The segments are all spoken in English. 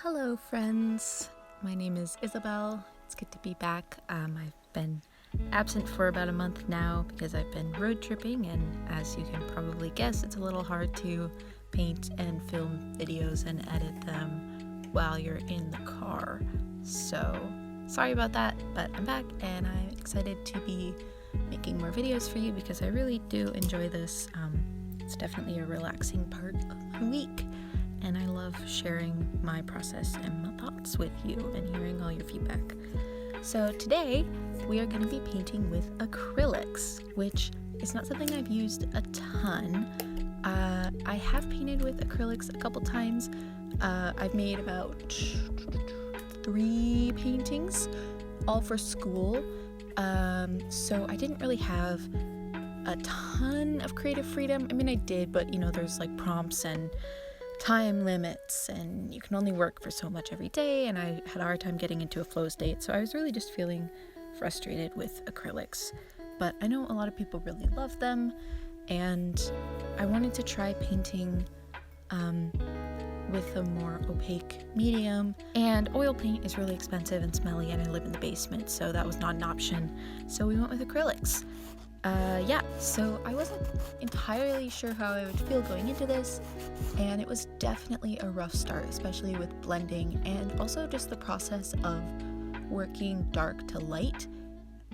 Hello friends, my name is Isabel. It's good to be back. I've been absent for about a month now because I've been road tripping, and as you can probably guess, it's a little hard to paint and film videos and edit them while you're in the car. So sorry about that, but I'm back and I'm excited to be making more videos for you because I really do enjoy this. It's definitely a relaxing part of my week. And I love sharing my process and my thoughts with you and hearing all your feedback. So today we are going to be painting with acrylics, which is not something I've used a ton. I have painted with acrylics a couple times. I've made about 3 paintings, all for school. So I didn't really have a ton of creative freedom. I mean, I did, but there's like prompts and time limits, and you can only work for so much every day, and I had a hard time getting into a flow state, so I was really just feeling frustrated with acrylics. But I know a lot of people really love them, and I wanted to try painting with a more opaque medium, and oil paint is really expensive and smelly, and I live in the basement, so that was not an option, so we went with acrylics. So I wasn't entirely sure how I would feel going into this, and it was definitely a rough start, especially with blending and also just the process of working dark to light.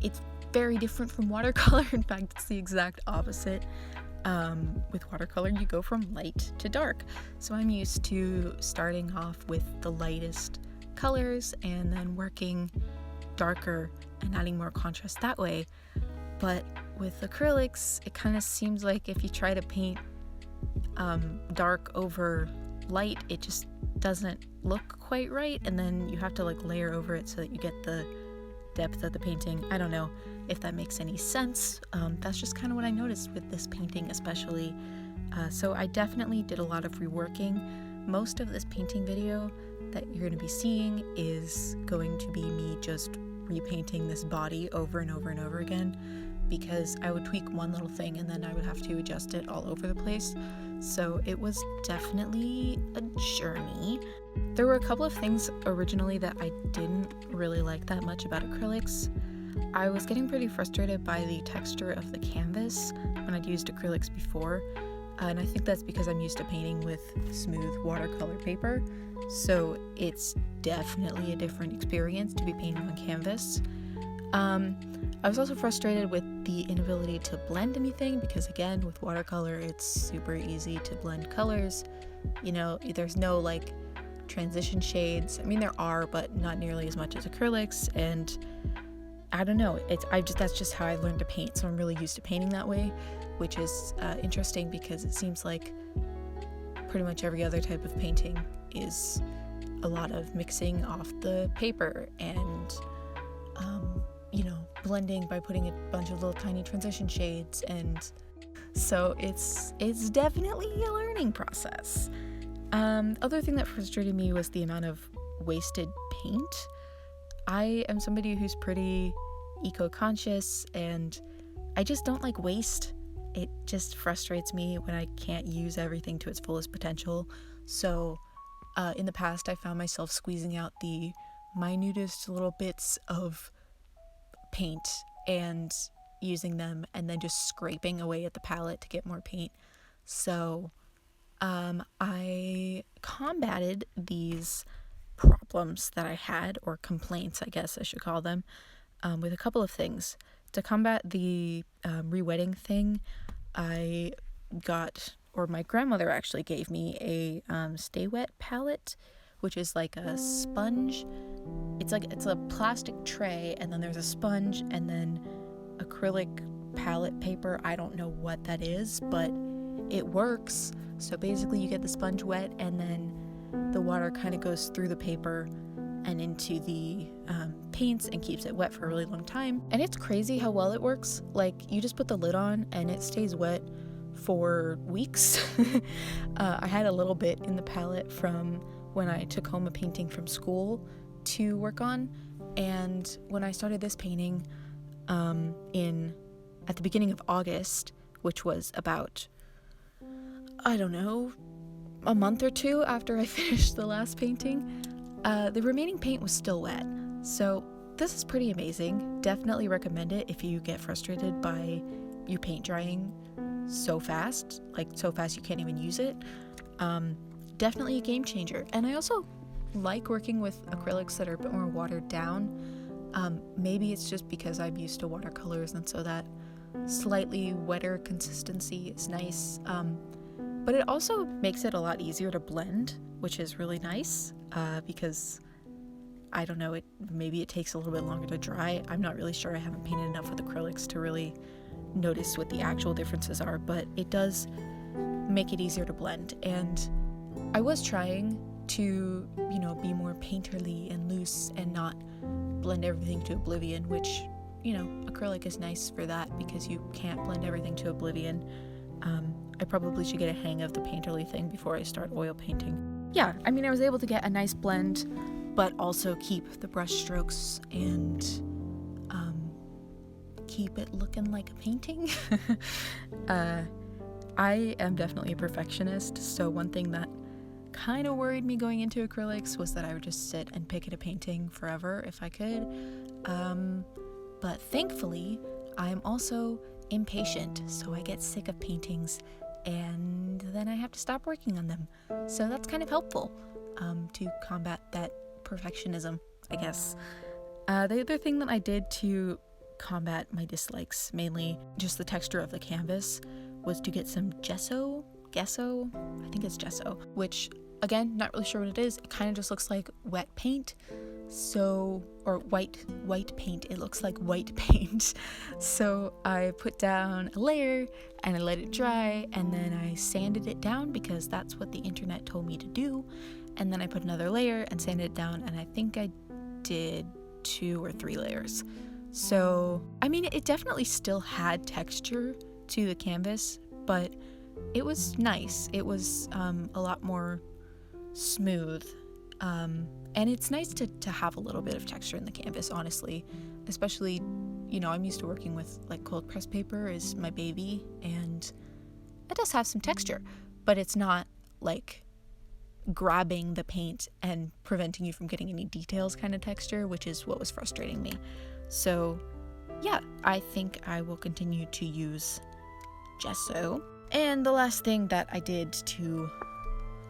It's very different from watercolor. In fact, it's the exact opposite. With watercolor, you go from light to dark. So I'm used to starting off with the lightest colors and then working darker and adding more contrast that way. But with acrylics, it kind of seems like if you try to paint dark over light, it just doesn't look quite right, and then you have to like layer over it so that you get the depth of the painting. I don't know if that makes any sense. That's just kind of what I noticed with this painting especially. So I definitely did a lot of reworking. Most of this painting video that you're going to be seeing is going to be me just repainting this body over and over and over again, because I would tweak one little thing and then I would have to adjust it all over the place. So it was definitely a journey. There were a couple of things originally that I didn't really like that much about acrylics. I was getting pretty frustrated by the texture of the canvas when I'd used acrylics before, and I think that's because I'm used to painting with smooth watercolor paper, so it's definitely a different experience to be painting on canvas. I was also frustrated with the inability to blend anything because, again, with watercolor it's super easy to blend colors. There's no like transition shades. I mean, there are, but not nearly as much as acrylics, and I don't know, that's just how I learned to paint, so I'm really used to painting that way, which is interesting because it seems like pretty much every other type of painting is a lot of mixing off the paper and blending by putting a bunch of little tiny transition shades, and so it's definitely a learning process. Other thing that frustrated me was the amount of wasted paint. I am somebody who's pretty eco-conscious, and I just don't like waste. It just frustrates me when I can't use everything to its fullest potential. So in the past, I found myself squeezing out the minutest little bits of paint and using them and then just scraping away at the palette to get more paint. So I combated these problems that I had, or complaints I guess I should call them, with a couple of things. To combat the re-wetting thing, I got, or my grandmother actually gave me a Stay Wet palette, which is like a sponge. It's a plastic tray, and then there's a sponge, and then acrylic palette paper. I don't know what that is, but it works. So basically you get the sponge wet, and then the water kind of goes through the paper and into the paints and keeps it wet for a really long time. And it's crazy how well it works. Like, you just put the lid on and it stays wet for weeks. I had a little bit in the palette from when I took home a painting from school to work on, and when I started this painting at the beginning of August, which was about, I don't know, a month or two after I finished the last painting, The remaining paint was still wet, so this is pretty amazing. Definitely recommend it if you get frustrated by your paint drying so fast, like so fast you can't even use it. Definitely a game changer. And I also like working with acrylics that are a bit more watered down. Maybe it's just because I'm used to watercolors, and so that slightly wetter consistency is nice. But it also makes it a lot easier to blend, which is really nice, because I don't know, maybe it takes a little bit longer to dry. I'm not really sure. I haven't painted enough with acrylics to really notice what the actual differences are, but it does make it easier to blend. And I was trying to, be more painterly and loose and not blend everything to oblivion, which, acrylic is nice for that because you can't blend everything to oblivion. I probably should get a hang of the painterly thing before I start oil painting. Yeah, I was able to get a nice blend, but also keep the brush strokes and keep it looking like a painting. I am definitely a perfectionist, so one thing that kind of worried me going into acrylics was that I would just sit and pick at a painting forever if I could. But thankfully, I'm also impatient, so I get sick of paintings and then I have to stop working on them. So that's kind of helpful to combat that perfectionism, I guess. The other thing that I did to combat my dislikes, mainly just the texture of the canvas, was to get some gesso, I think it's gesso, which again, not really sure what it is. It kind of just looks like wet paint. Or white paint. It looks like white paint. So I put down a layer and I let it dry, and then I sanded it down because that's what the internet told me to do. And then I put another layer and sanded it down, and I think I did 2 or 3 layers. So, it definitely still had texture to the canvas, but it was nice. It was a lot more smooth. And it's nice to have a little bit of texture in the canvas, honestly, especially, I'm used to working with like cold pressed paper is my baby, and it does have some texture, but it's not like grabbing the paint and preventing you from getting any details kind of texture, which is what was frustrating me. So yeah, I think I will continue to use gesso. And the last thing that I did to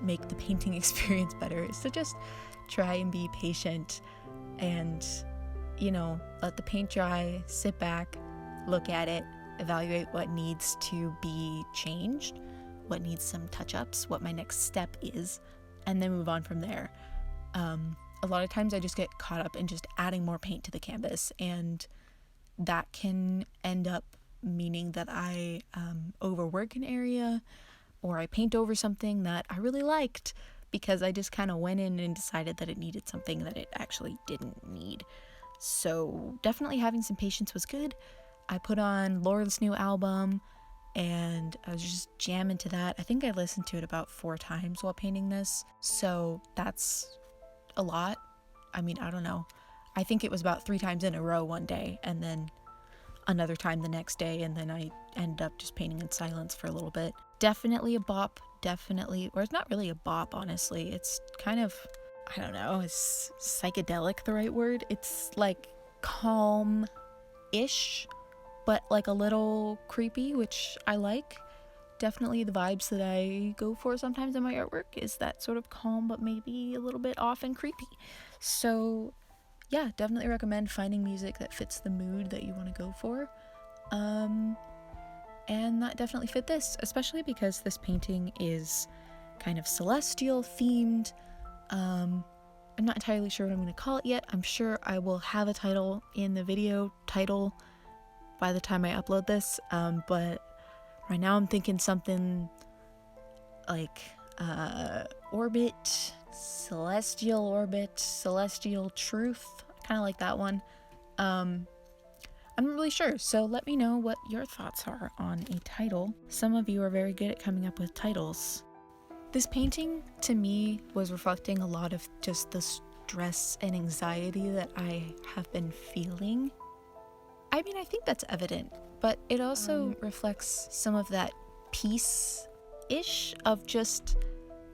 make the painting experience better is to just try and be patient and, let the paint dry, sit back, look at it, evaluate what needs to be changed, what needs some touch-ups, what my next step is, and then move on from there. A lot of times I just get caught up in just adding more paint to the canvas, and that can end up meaning that I overwork an area, or I paint over something that I really liked because I just kind of went in and decided that it needed something that it actually didn't need. So definitely having some patience was good. I put on Laura's new album and I was just jamming to that. I think I listened to it about 4 times while painting this, so that's a lot. I don't know. I think it was about 3 times in a row one day, and then another time the next day, and then I ended up just painting in silence for a little bit. Definitely a bop, or it's not really a bop, honestly. It's kind of, I don't know, is psychedelic the right word? It's like calm-ish, but like a little creepy, which I like. Definitely the vibes that I go for sometimes in my artwork is that sort of calm, but maybe a little bit off and creepy. So yeah, definitely recommend finding music that fits the mood that you want to go for. And that definitely fit this, especially because this painting is kind of celestial themed. I'm not entirely sure what I'm going to call it yet. I'm sure I will have a title in the video title by the time I upload this, but right now I'm thinking something like celestial truth, kind of like that one. I'm not really sure, so let me know what your thoughts are on a title. Some of you are very good at coming up with titles. This painting, to me, was reflecting a lot of just the stress and anxiety that I have been feeling. I think that's evident, but it also reflects some of that peace-ish of just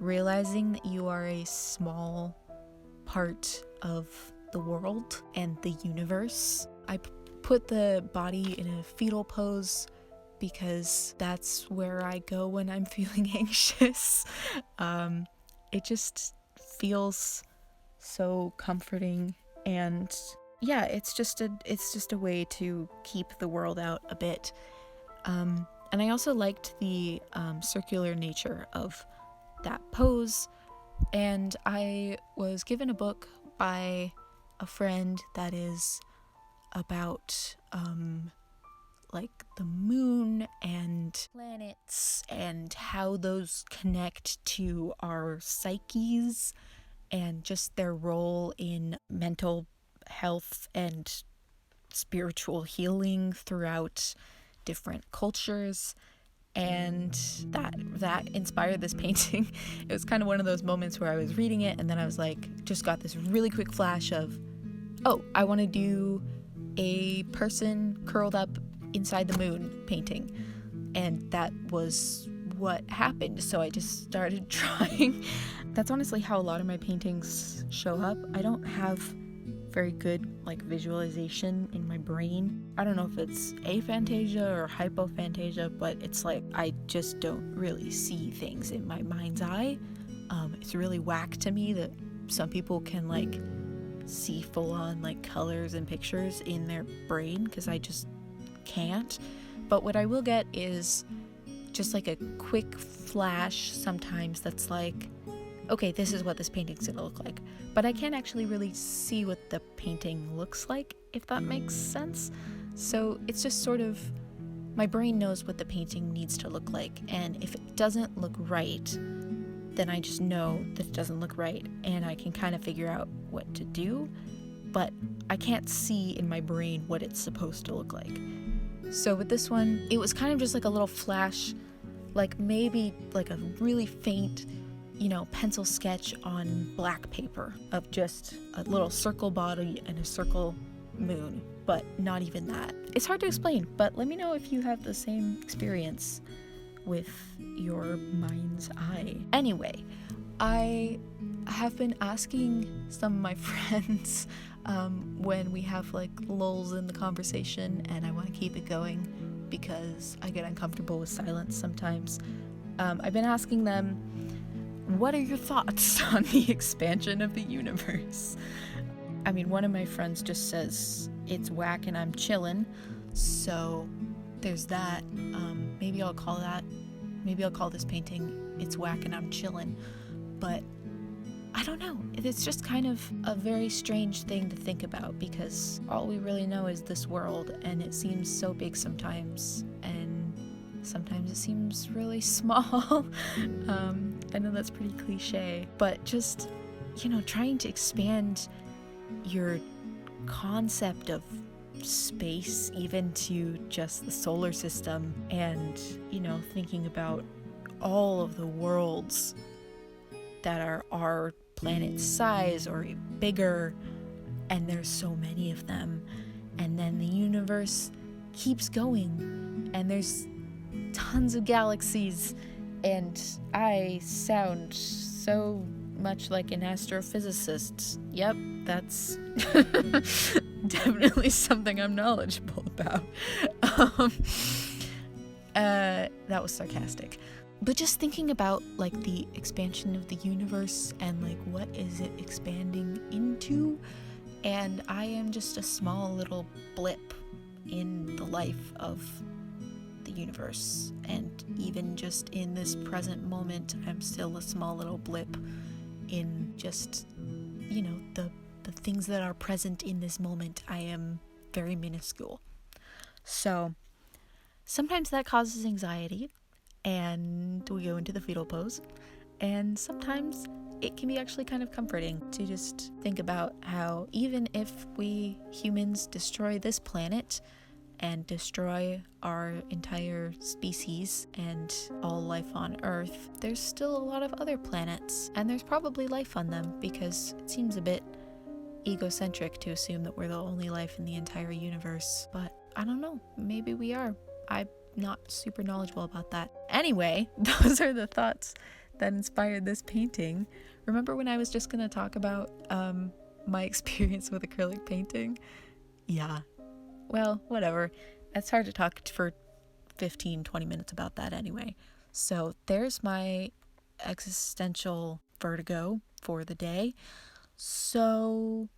realizing that you are a small part of the world and the universe. I put the body in a fetal pose because that's where I go when I'm feeling anxious. It just feels so comforting, and yeah, it's just a way to keep the world out a bit. And I also liked the circular nature of that pose, and I was given a book by a friend that is about like the moon and planets and how those connect to our psyches and just their role in mental health and spiritual healing throughout different cultures. And that inspired this painting. It was kind of one of those moments where I was reading it and then I was like, just got this really quick flash of, oh, I want to do a person curled up inside the moon painting. And that was what happened. So I just started drawing. That's honestly how a lot of my paintings show up. I don't have very good like visualization in my brain. I don't know if it's aphantasia or hypophantasia, but it's like I just don't really see things in my mind's eye. It's really whack to me that some people can like see full-on like colors and pictures in their brain, because I just can't. But what I will get is just like a quick flash sometimes that's like, okay, this is what this painting's gonna look like. But I can't actually really see what the painting looks like, if that makes sense. So it's just sort of, my brain knows what the painting needs to look like, and if it doesn't look right, then I just know that it doesn't look right, and I can kind of figure out what to do, but I can't see in my brain what it's supposed to look like. So with this one, it was kind of just like a little flash, like maybe like a really faint, pencil sketch on black paper of just a little circle body and a circle moon, but not even that. It's hard to explain, but let me know if you have the same experience with your mind's eye. Anyway, I have been asking some of my friends when we have like lulls in the conversation and I want to keep it going because I get uncomfortable with silence sometimes. I've been asking them, what are your thoughts on the expansion of the universe? I mean, one of my friends just says it's whack and I'm chillin', so there's that. Maybe I'll call this painting It's Whack and I'm Chillin', but I don't know. It's just kind of a very strange thing to think about because all we really know is this world, and it seems so big sometimes, and sometimes it seems really small. I know that's pretty cliche, but just, trying to expand your concept of space even to just the solar system, and, thinking about all of the worlds that are our planet's size or bigger, and there's so many of them, and then the universe keeps going, and there's tons of galaxies, and I sound so much like an astrophysicist. Yep, that's definitely something I'm knowledgeable about. That was sarcastic. But just thinking about like the expansion of the universe and like what is it expanding into, and I am just a small little blip in the life of the universe, and even just in this present moment I'm still a small little blip in just the things that are present in this moment. I am very minuscule, so sometimes that causes anxiety and we go into the fetal pose, and sometimes it can be actually kind of comforting to just think about how even if we humans destroy this planet and destroy our entire species and all life on Earth, there's still a lot of other planets, and there's probably life on them, because it seems a bit egocentric to assume that we're the only life in the entire universe. But I don't know, maybe we are. I'm not super knowledgeable about that. Anyway, those are the thoughts that inspired this painting. Remember when I was just gonna talk about my experience with acrylic painting? Yeah, well, whatever. It's hard to talk for 15-20 minutes about that anyway. So there's my existential vertigo for the day. So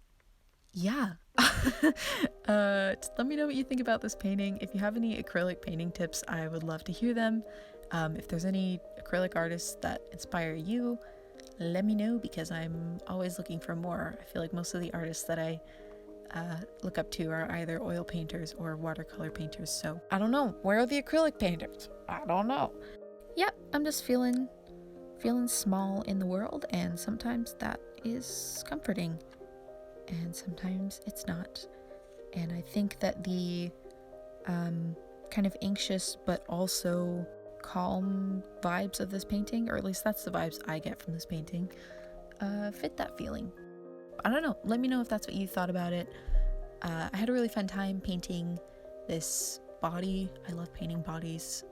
yeah. Just let me know what you think about this painting. If you have any acrylic painting tips, I would love to hear them. If there's any acrylic artists that inspire you, let me know, because I'm always looking for more. I feel like most of the artists that I look up to are either oil painters or watercolor painters, so I don't know. Where are the acrylic painters? I don't know. Yeah, I'm just feeling small in the world, and sometimes that is comforting and sometimes it's not. And I think that the kind of anxious but also calm vibes of this painting, or at least that's the vibes I get from this painting, fit that feeling. I don't know. Let me know if that's what you thought about it. I had a really fun time painting this body. I love painting bodies.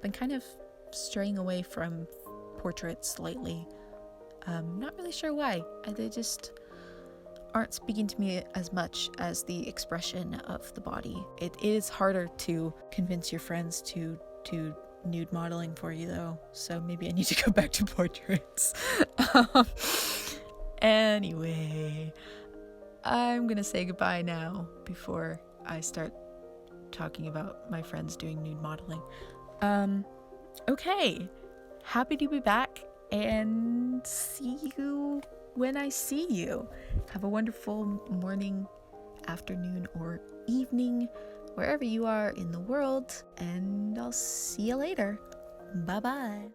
Been kind of straying away from portraits lately. Not really sure why. They just aren't speaking to me as much as the expression of the body. It is harder to convince your friends to nude modeling for you though, so maybe I need to go back to portraits. Anyway, I'm gonna say goodbye now before I start talking about my friends doing nude modeling. Okay, happy to be back, and see you when I see you. Have a wonderful morning, afternoon, or evening, wherever you are in the world, and I'll see you later. Bye-bye.